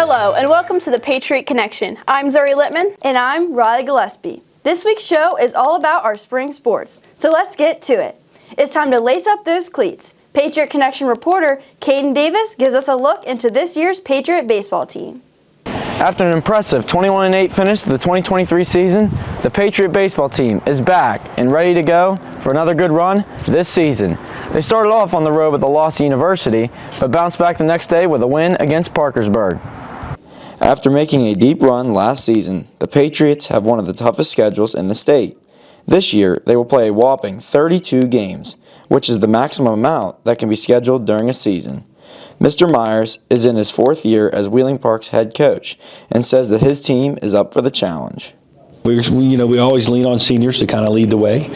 Hello, and welcome to the Patriot Connection. I'm Zuri Littman. And I'm Riley Gillespie. This week's show is all about our spring sports, so let's get to it. It's time to lace up those cleats. Patriot Connection reporter Caden Davis gives us a look into this year's Patriot baseball team. After an impressive 21-8 finish to the 2023 season, the Patriot baseball team is back and ready to go for another good run this season. They started off on the road with a loss to University, but bounced back the next day with a win against Parkersburg. After making a deep run last season, the Patriots have one of the toughest schedules in the state. This year, they will play a whopping 32 games, which is the maximum amount that can be scheduled during a season. Mr. Myers is in his fourth year as Wheeling Park's head coach and says that his team is up for the challenge. We always lean on seniors to kind of lead the way.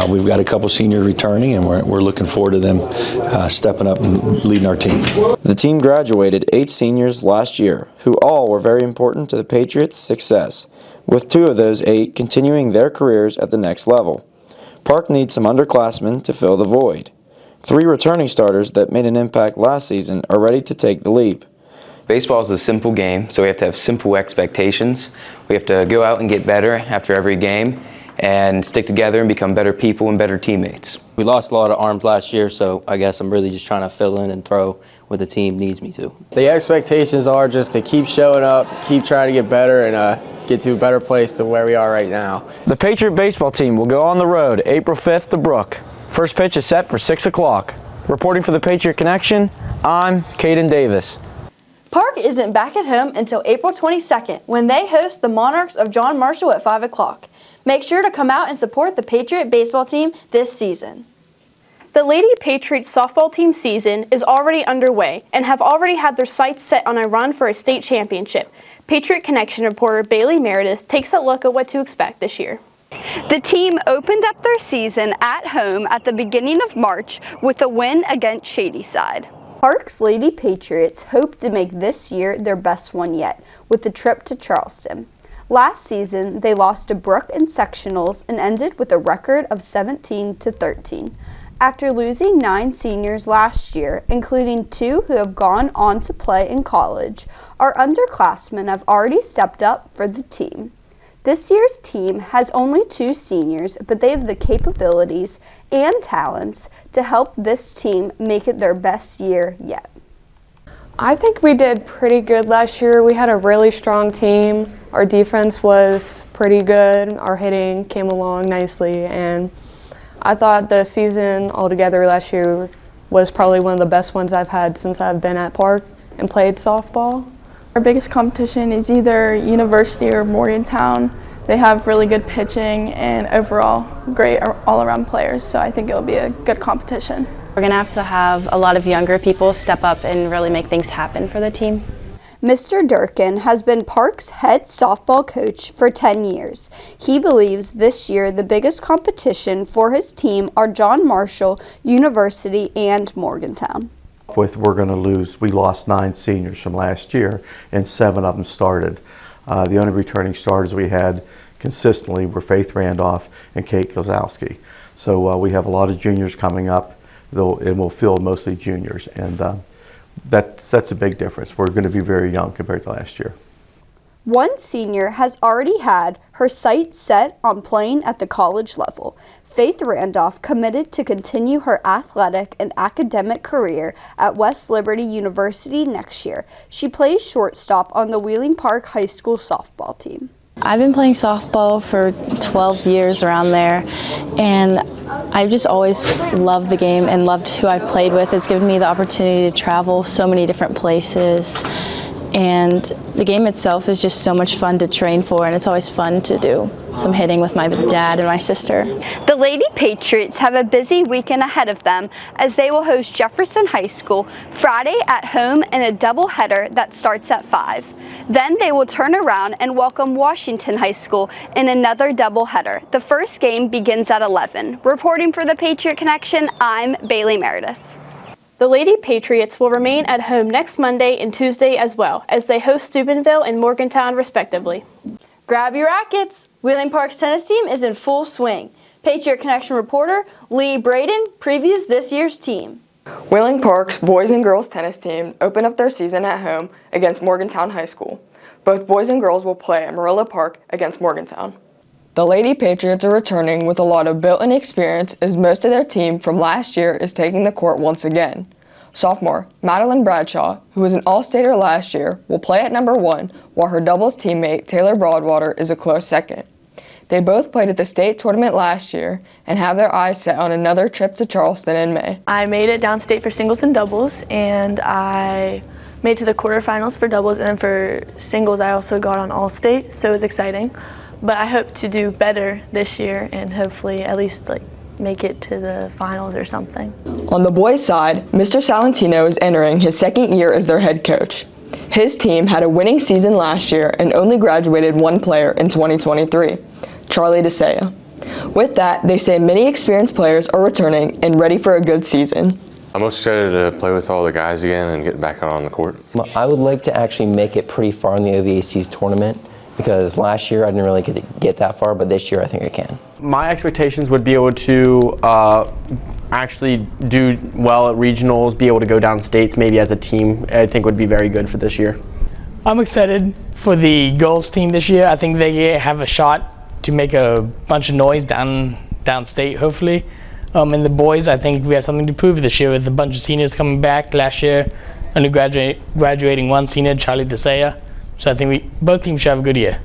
We've got a couple seniors returning, and we're looking forward to them stepping up and leading our team. The team graduated 8 seniors last year, who all were very important to the Patriots' success, with 2 of those 8 continuing their careers at the next level. Park needs some underclassmen to fill the void. 3 returning starters that made an impact last season are ready to take the leap. Baseball is a simple game, so we have to have simple expectations. We have to go out and get better after every game and stick together and become better people and better teammates. We lost a lot of arms last year, so I guess I'm really just trying to fill in and throw what the team needs me to. The expectations are just to keep showing up, keep trying to get better, and get to a better place to where we are right now. The Patriot baseball team will go on the road April 5th to Brook. First pitch is set for 6 o'clock. Reporting for the Patriot Connection, I'm Caden Davis. Park isn't back at home until April 22nd when they host the Monarchs of John Marshall at 5 o'clock. Make sure to come out and support the Patriot baseball team this season. The Lady Patriots softball team season is already underway and have already had their sights set on a run for a state championship. Patriot Connection reporter Bailey Meredith takes a look at what to expect this year. The team opened up their season at home at the beginning of March with a win against Shadyside. Park's Lady Patriots hope to make this year their best one yet with the trip to Charleston. Last season, they lost to Brook in sectionals and ended with a record of 17-13. After losing 9 seniors last year, including 2 who have gone on to play in college, our underclassmen have already stepped up for the team. This year's team has only 2 seniors, but they have the capabilities and talents to help this team make it their best year yet. I think we did pretty good last year. We had a really strong team. Our defense was pretty good. Our hitting came along nicely, and I thought the season altogether last year was probably one of the best ones I've had since I've been at Park and played softball. Our biggest competition is either University or Morgantown. They have really good pitching and overall great all-around players, so I think it'll be a good competition. We're going to have a lot of younger people step up and really make things happen for the team. Mr. Durkin has been Park's head softball coach for 10 years. He believes this year the biggest competition for his team are John Marshall, University, and Morgantown. We're going to lose. We lost 9 seniors from last year, and 7 of them started. The only returning starters we had consistently were Faith Randolph and Kate Kozlowski. So we have a lot of juniors coming up, though, and we'll field mostly juniors, and that's a big difference. We're going to be very young compared to last year. One senior has already had her sights set on playing at the college level. Faith Randolph committed to continue her athletic and academic career at West Liberty University next year. She plays shortstop on the Wheeling Park High School softball team. I've been playing softball for 12 years around there, and I've just always loved the game and loved who I've played with. It's given me the opportunity to travel so many different places, and the game itself is just so much fun to train for, and it's always fun to do some hitting with my dad and my sister. The Lady Patriots have a busy weekend ahead of them as they will host Jefferson High School Friday at home in a doubleheader that starts at 5. Then they will turn around and welcome Washington High School in another doubleheader. The first game begins at 11. Reporting for the Patriot Connection, I'm Bailey Meredith. The Lady Patriots will remain at home next Monday and Tuesday as well, as they host Steubenville and Morgantown respectively. Grab your rackets! Wheeling Park's tennis team is in full swing. Patriot Connection reporter Lee Braden previews this year's team. Wheeling Park's boys and girls tennis team opened up their season at home against Morgantown High School. Both boys and girls will play at Marilla Park against Morgantown. The Lady Patriots are returning with a lot of built-in experience as most of their team from last year is taking the court once again. Sophomore Madeline Bradshaw, who was an All-Stater last year, will play at number 1, while her doubles teammate Taylor Broadwater is a close second. They both played at the state tournament last year and have their eyes set on another trip to Charleston in May. I made it downstate for singles and doubles, and I made it to the quarterfinals for doubles, and then for singles I also got on All-State, so it was exciting. But I hope to do better this year and hopefully at least make it to the finals or something. On the boys' side, Mr. Salentino is entering his second year as their head coach. His team had a winning season last year and only graduated one player in 2023. Charlie DeSaya. With that, they say many experienced players are returning and ready for a good season. I'm most excited to play with all the guys again and get back out on the court. I would like to actually make it pretty far in the OVAC's tournament because last year I didn't really get that far, but this year I think I can. My expectations would be able to actually do well at regionals, be able to go down states maybe as a team. I think would be very good for this year. I'm excited for the girls team this year. I think they have a shot to make a bunch of noise downstate, hopefully. And the boys, I think we have something to prove this year with a bunch of seniors coming back. Last year, only graduating one senior, Charlie DeSaya. So I think both teams should have a good year.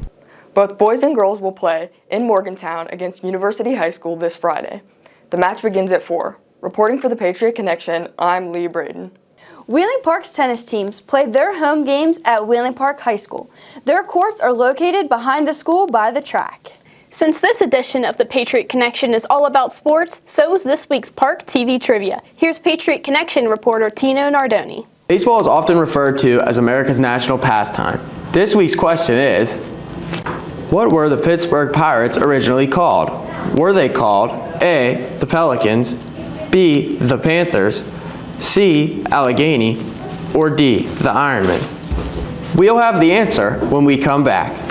Both boys and girls will play in Morgantown against University High School this Friday. The match begins at 4. Reporting for the Patriot Connection, I'm Lee Braden. Wheeling Park's tennis teams play their home games at Wheeling Park High School. Their courts are located behind the school by the track. Since this edition of the Patriot Connection is all about sports, so is this week's Park TV Trivia. Here's Patriot Connection reporter Tino Nardoni. Baseball is often referred to as America's national pastime. This week's question is, what were the Pittsburgh Pirates originally called? Were they called A, the Pelicans, B, the Panthers, C, Allegheny, or D, the Ironmen? We'll have the answer when we come back.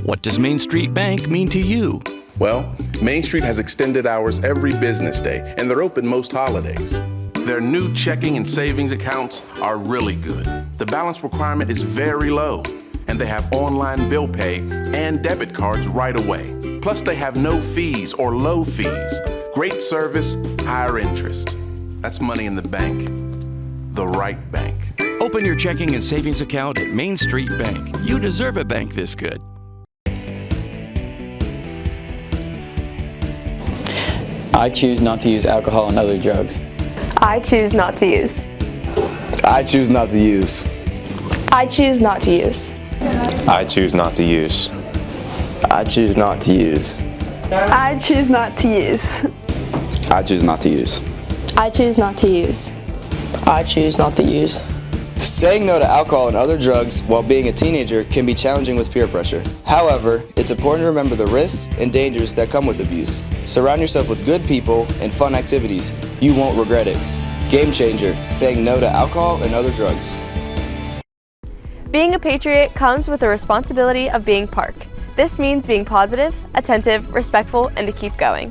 What does Main Street Bank mean to you? Well, Main Street has extended hours every business day, and they're open most holidays. Their new checking and savings accounts are really good. The balance requirement is very low, and they have online bill pay and debit cards right away. Plus, they have no fees or low fees. Great service, higher interest. That's money in the bank. The right bank. Open your checking and savings account at Main Street Bank. You deserve a bank this good. I choose not to use alcohol and other drugs. I choose not to use. I choose not to use. I choose not to use. I choose not to use. I choose not to use. I choose not to use. I choose not to use. I choose not to use. I choose not to use. Saying no to alcohol and other drugs while being a teenager can be challenging with peer pressure. However, it's important to remember the risks and dangers that come with abuse. Surround yourself with good people and fun activities. You won't regret it. Game changer, saying no to alcohol and other drugs. Being a Patriot comes with the responsibility of being Park. This means being positive, attentive, respectful, and to keep going.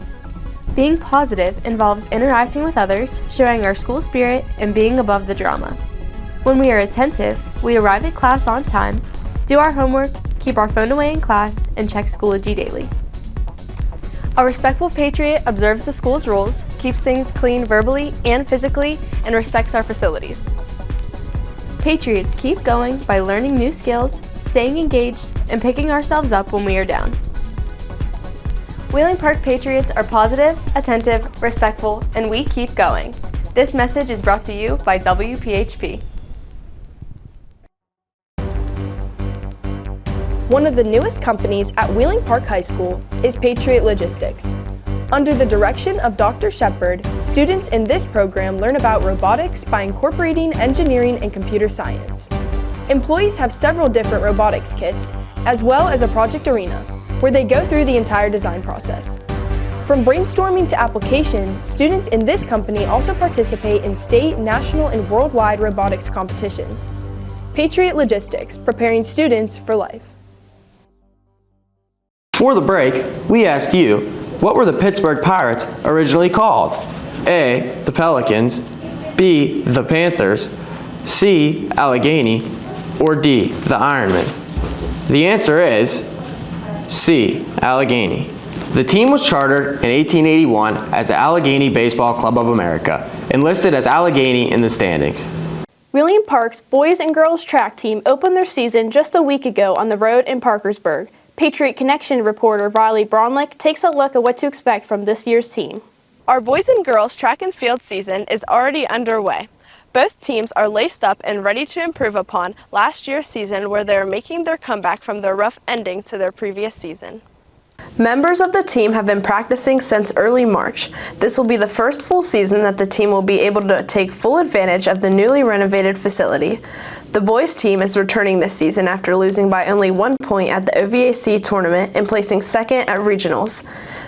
Being positive involves interacting with others, showing our school spirit, and being above the drama. When we are attentive, we arrive at class on time, do our homework, keep our phone away in class, and check Schoology daily. A respectful Patriot observes the school's rules, keeps things clean verbally and physically, and respects our facilities. Patriots keep going by learning new skills, staying engaged, and picking ourselves up when we are down. Wheeling Park Patriots are positive, attentive, respectful, and we keep going. This message is brought to you by WPHP. One of the newest companies at Wheeling Park High School is Patriot Logistics. Under the direction of Dr. Shepard, students in this program learn about robotics by incorporating engineering and computer science. Employees have several different robotics kits, as well as a project arena, where they go through the entire design process. From brainstorming to application, students in this company also participate in state, national, and worldwide robotics competitions. Patriot Logistics, preparing students for life. For the break, we asked you, what were the Pittsburgh Pirates originally called? A, the Pelicans, B, the Panthers, C, Allegheny, or D, the Ironmen? The answer is C, Allegheny. The team was chartered in 1881 as the Allegheny Baseball Club of America and listed as Allegheny in the standings. Wheeling Park's boys and girls track team opened their season just a week ago on the road in Parkersburg. Patriot Connection reporter Riley Bronlick takes a look at what to expect from this year's team. Our boys and girls track and field season is already underway. Both teams are laced up and ready to improve upon last year's season, where they are making their comeback from their rough ending to their previous season. Members of the team have been practicing since early March. This will be the first full season that the team will be able to take full advantage of the newly renovated facility. The boys team is returning this season after losing by only 1 point at the OVAC tournament and placing second at regionals.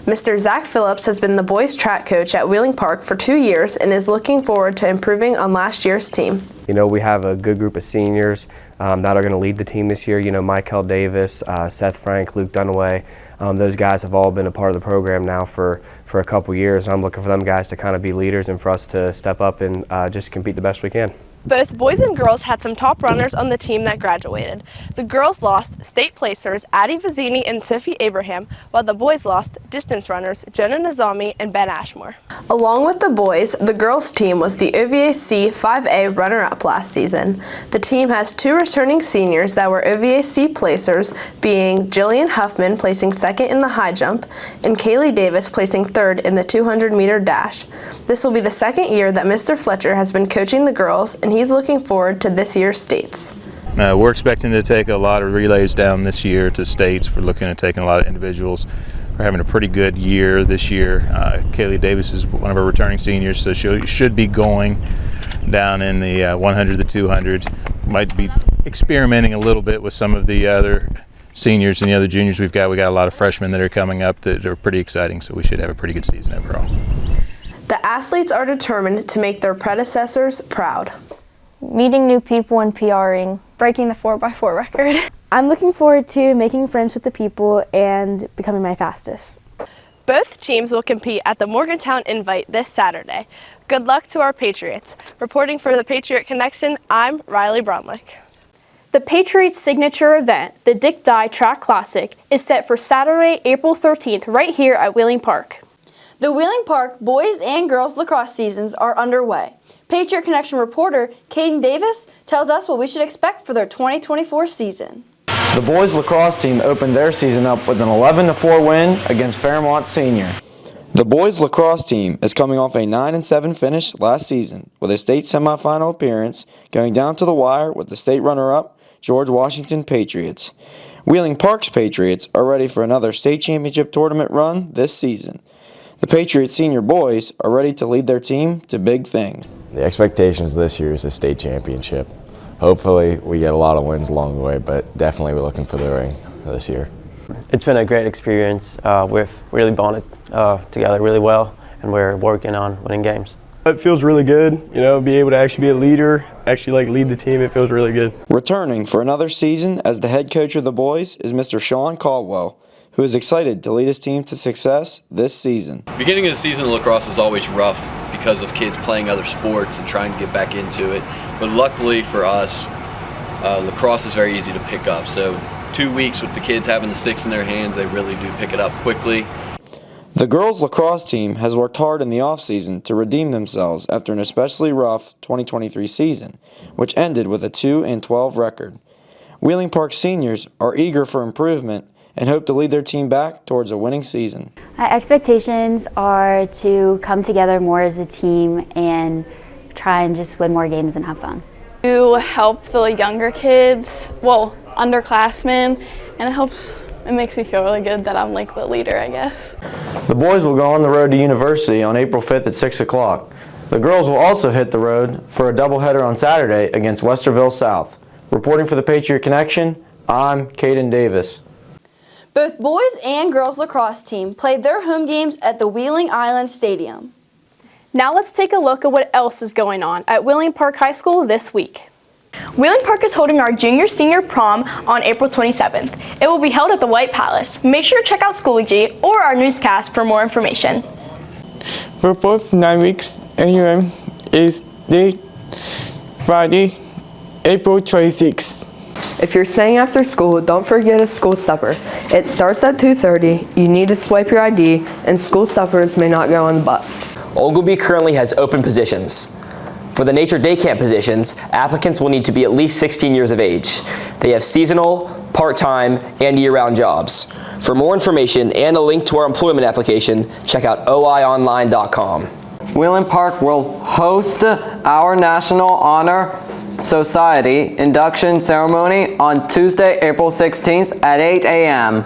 Mr. Zach Phillips has been the boys track coach at Wheeling Park for 2 years and is looking forward to improving on last year's team. You know, we have a good group of seniors that are going to lead the team this year. You know, Michael Davis, Seth Frank, Luke Dunaway. Those guys have all been a part of the program now for a couple years. I'm looking for them guys to kind of be leaders and for us to step up and just compete the best we can. Both boys and girls had some top runners on the team that graduated. The girls lost state placers Addie Vizzini and Sophie Abraham, while the boys lost distance runners Jonah Nazami and Ben Ashmore. Along with the boys, the girls team was the OVAC 5A runner-up last season. The team has 2 returning seniors that were OVAC placers, being Jillian Huffman placing second in the high jump and Kaylee Davis placing third in the 200-meter dash. This will be the second year that Mr. Fletcher has been coaching the girls, and he's looking forward to this year's states. We're expecting to take a lot of relays down this year to states. We're looking at taking a lot of individuals. We're having a pretty good year this year. Kaylee Davis is one of our returning seniors, so she should be going down in the 100 to 200. Might be experimenting a little bit with some of the other seniors and the other juniors we've got. We got a lot of freshmen that are coming up that are pretty exciting, so we should have a pretty good season overall. The athletes are determined to make their predecessors proud. Meeting new people and PRing. Breaking the 4x4 record. I'm looking forward to making friends with the people and becoming my fastest. Both teams will compete at the Morgantown Invite this Saturday. Good luck to our Patriots. Reporting for the Patriot Connection, I'm Riley Bronlick. The Patriots' signature event, the Dick Dye Track Classic, is set for Saturday, April 13th, right here at Wheeling Park. The Wheeling Park boys and girls lacrosse seasons are underway. Patriot Connection reporter Caden Davis tells us what we should expect for their 2024 season. The boys lacrosse team opened their season up with an 11-4 win against Fairmont Senior. The boys lacrosse team is coming off a 9-7 finish last season with a state semifinal appearance, going down to the wire with the state runner-up George Washington Patriots. Wheeling Park's Patriots are ready for another state championship tournament run this season. The Patriots senior boys are ready to lead their team to big things. The expectations this year is a state championship. Hopefully we get a lot of wins along the way, but definitely we're looking for the ring this year. It's been a great experience. We've really bonded together really well, and we're working on winning games. It feels really good, you know, be able to actually be a leader, actually lead the team. It feels really good. Returning for another season as the head coach of the boys is Mr. Sean Caldwell, who is excited to lead his team to success this season. Beginning of the season, lacrosse is always rough because of kids playing other sports and trying to get back into it. But luckily for us, lacrosse is very easy to pick up. So 2 weeks with the kids having the sticks in their hands, they really do pick it up quickly. The girls lacrosse team has worked hard in the offseason to redeem themselves after an especially rough 2023 season, which ended with a 2-12 record. Wheeling Park seniors are eager for improvement and hope to lead their team back towards a winning season. My expectations are to come together more as a team and try and just win more games and have fun. To help the younger kids, well, underclassmen, and it helps It makes me feel really good that I'm like the leader, I guess. The boys will go on the road to University on April 5th at 6 o'clock. The girls will also hit the road for a doubleheader on Saturday against Westerville South. Reporting for the Patriot Connection, I'm Caden Davis. Both boys and girls lacrosse team played their home games at the Wheeling Island Stadium. Now let's take a look at what else is going on at Wheeling Park High School this week. Wheeling Park is holding our junior-senior prom on April 27th. It will be held at the White Palace. Make sure to check out Schoology or our newscast for more information. For both 9 weeks, annual is date Friday, April 26th. If you're staying after school, don't forget a school supper. It starts at 2:30. You need to swipe your ID, and school suppers may not go on the bus. Oglebay currently has open positions. For the Nature Day Camp positions, applicants will need to be at least 16 years of age. They have seasonal, part-time, and year-round jobs. For more information and a link to our employment application, check out oionline.com. Wheeling Park will host our National Honor Society induction ceremony on Tuesday, April 16th at 8 a.m.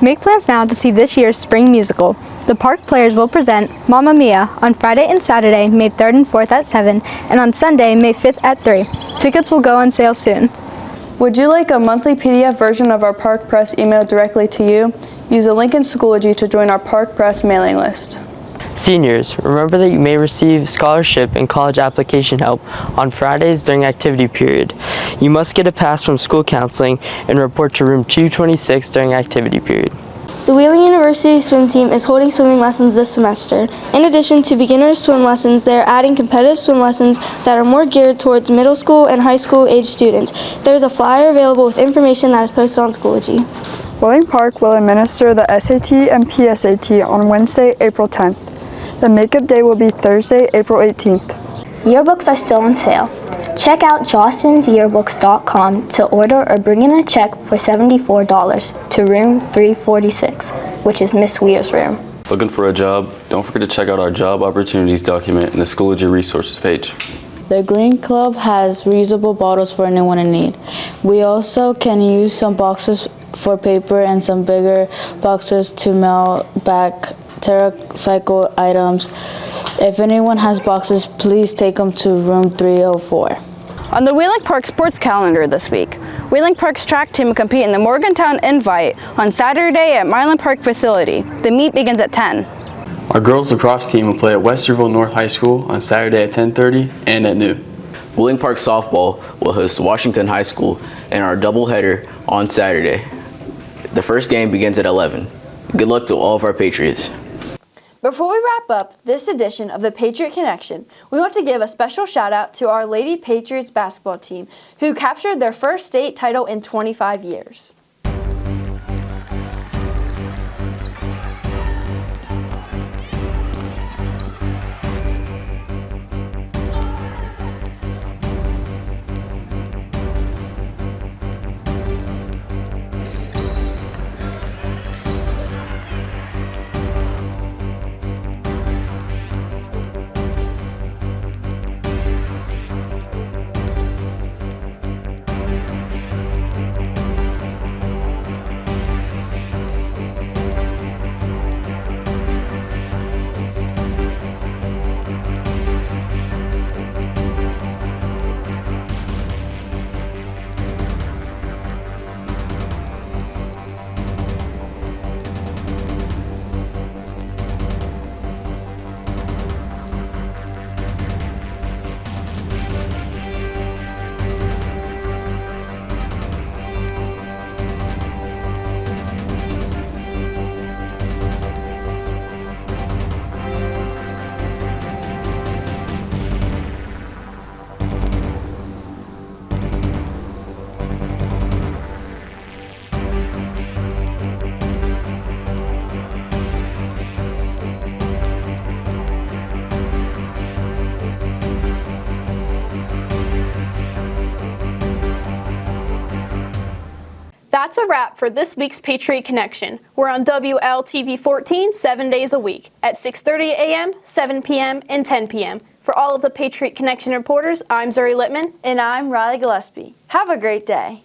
Make plans now to see this year's spring musical. The park players will present Mamma Mia on Friday and Saturday, May 3rd and 4th at 7, and on Sunday, May 5th at 3. Tickets will go on sale soon. Would you like a monthly PDF version of our Park Press emailed directly to you? Use a link in Schoology to join our Park Press mailing list. Seniors, remember that you may receive scholarship and college application help on Fridays during activity period. You must get a pass from school counseling and report to room 226 during activity period. The Wheeling University swim team is holding swimming lessons this semester. In addition to beginner swim lessons, they are adding competitive swim lessons that are more geared towards middle school and high school age students. There is a flyer available with information that is posted on Schoology. Wheeling Park will administer the SAT and PSAT on Wednesday, April 10th. The makeup day will be Thursday, April 18th. Yearbooks are still on sale. Check out jostensyearbooks.com to order or bring in a check for $74 to room 346, which is Miss Weir's room. Looking for a job? Don't forget to check out our job opportunities document in the Schoology resources page. The Green Club has reusable bottles for anyone in need. We also can use some boxes for paper and some bigger boxes to mail back TerraCycle items. If anyone has boxes, please take them to room 304. On the Wheeling Park sports calendar this week, Wheeling Park's track team will compete in the Morgantown Invite on Saturday at Mylan Park facility. The meet begins at 10. Our girls lacrosse team will play at Westerville North High School on Saturday at 10:30 and at noon. Wheeling Park softball will host Washington High School in our doubleheader on Saturday. The first game begins at 11. Good luck to all of our Patriots. Before we wrap up this edition of the Patriot Connection, we want to give a special shout out to our Lady Patriots basketball team who captured their first state title in 25 years. That's a wrap for this week's Patriot Connection. We're on WLTV 14 7 days a week at 6:30 a.m., 7 p.m., and 10 p.m. For all of the Patriot Connection reporters, I'm Zuri Littman. And I'm Riley Gillespie. Have a great day.